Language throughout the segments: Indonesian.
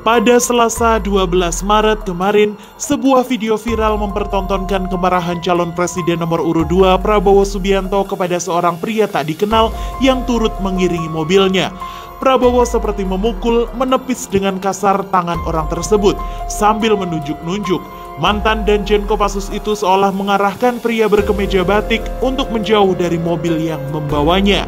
Pada Selasa 12 Maret kemarin, sebuah video viral mempertontonkan kemarahan calon presiden nomor urut 2 Prabowo Subianto kepada seorang pria tak dikenal yang turut mengiringi mobilnya. Prabowo seperti memukul, menepis dengan kasar tangan orang tersebut sambil menunjuk-nunjuk. Mantan Danjen Kopassus itu seolah mengarahkan pria berkemeja batik untuk menjauh dari mobil yang membawanya.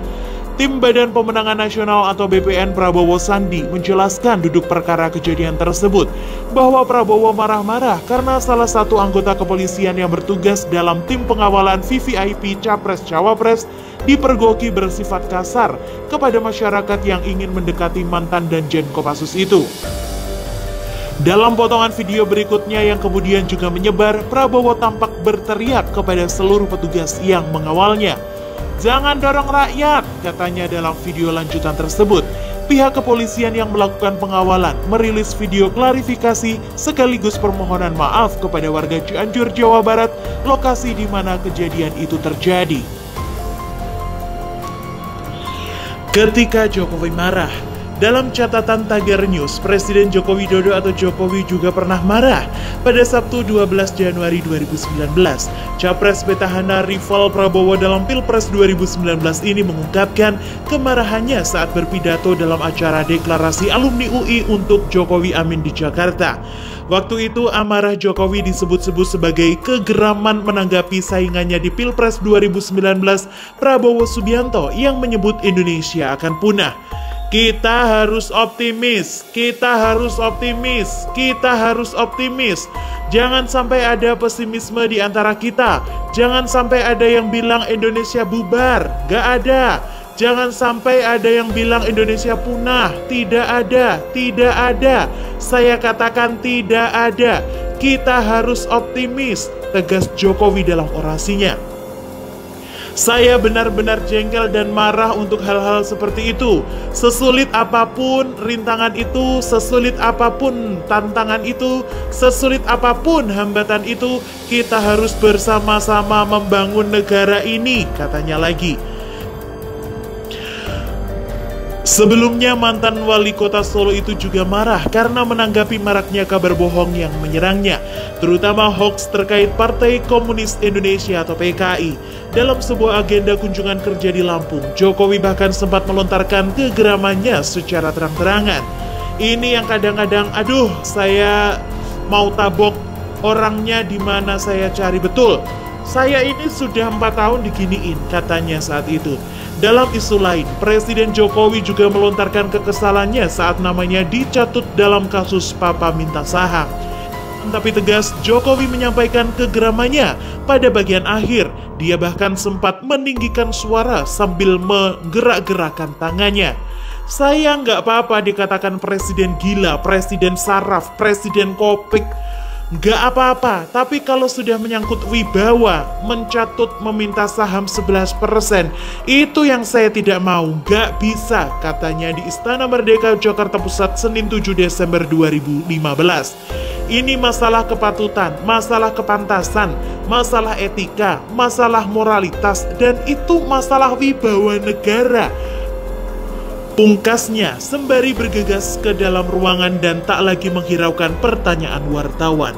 Tim Badan Pemenangan Nasional atau BPN Prabowo Sandi menjelaskan duduk perkara kejadian tersebut bahwa Prabowo marah-marah karena salah satu anggota kepolisian yang bertugas dalam tim pengawalan VVIP Capres-Cawapres dipergoki bersifat kasar kepada masyarakat yang ingin mendekati mantan Danjen Kopassus itu. Dalam potongan video berikutnya yang kemudian juga menyebar, Prabowo tampak berteriak kepada seluruh petugas yang mengawalnya. "Jangan dorong rakyat," katanya dalam video lanjutan tersebut. Pihak kepolisian yang melakukan pengawalan merilis video klarifikasi sekaligus permohonan maaf kepada warga Cianjur, Jawa Barat, lokasi di mana kejadian itu terjadi. Ketika Jokowi marah. Dalam catatan Tagar News, Presiden Joko Widodo atau Jokowi juga pernah marah. Pada Sabtu 12 Januari 2019, Capres petahana rival Prabowo dalam Pilpres 2019 ini mengungkapkan kemarahannya saat berpidato dalam acara deklarasi alumni UI untuk Jokowi Amin di Jakarta. Waktu itu amarah Jokowi disebut-sebut sebagai kegeraman menanggapi saingannya di Pilpres 2019, Prabowo Subianto, yang menyebut Indonesia akan punah. Kita harus optimis, kita harus optimis, kita harus optimis. Jangan sampai ada pesimisme di antara kita. Jangan sampai ada yang bilang Indonesia bubar, gak ada. Jangan sampai ada yang bilang Indonesia punah, tidak ada, tidak ada. Saya katakan tidak ada. Kita harus optimis, tegas Jokowi dalam orasinya. Saya benar-benar jengkel dan marah untuk hal-hal seperti itu. Sesulit apapun rintangan itu, sesulit apapun tantangan itu, sesulit apapun hambatan itu, kita harus bersama-sama membangun negara ini, katanya lagi. Sebelumnya mantan wali kota Solo itu juga marah karena menanggapi maraknya kabar bohong yang menyerangnya, terutama hoax terkait Partai Komunis Indonesia atau PKI. Dalam sebuah agenda kunjungan kerja di Lampung, Jokowi bahkan sempat melontarkan kegeramannya secara terang-terangan. Ini yang kadang-kadang, aduh, saya mau tabok orangnya di mana saya cari betul. Saya ini sudah 4 tahun diginiin, katanya saat itu. Dalam isu lain, Presiden Jokowi juga melontarkan kekesalannya saat namanya dicatut dalam kasus Papa minta saham. Tapi tegas, Jokowi menyampaikan kegeramannya pada bagian akhir. Dia bahkan sempat meninggikan suara sambil menggerak-gerakkan tangannya. Saya nggak apa-apa dikatakan presiden gila, presiden saraf, presiden kopik. Nggak apa-apa, tapi kalau sudah menyangkut wibawa, mencatut meminta saham 11%, itu yang saya tidak mau, nggak bisa, katanya di Istana Merdeka, Jakarta Pusat, Senin 7 Desember 2015. Ini masalah kepatutan, masalah kepantasan, masalah etika, masalah moralitas, dan itu masalah wibawa negara. Pungkasnya, sembari bergegas ke dalam ruangan dan tak lagi menghiraukan pertanyaan wartawan.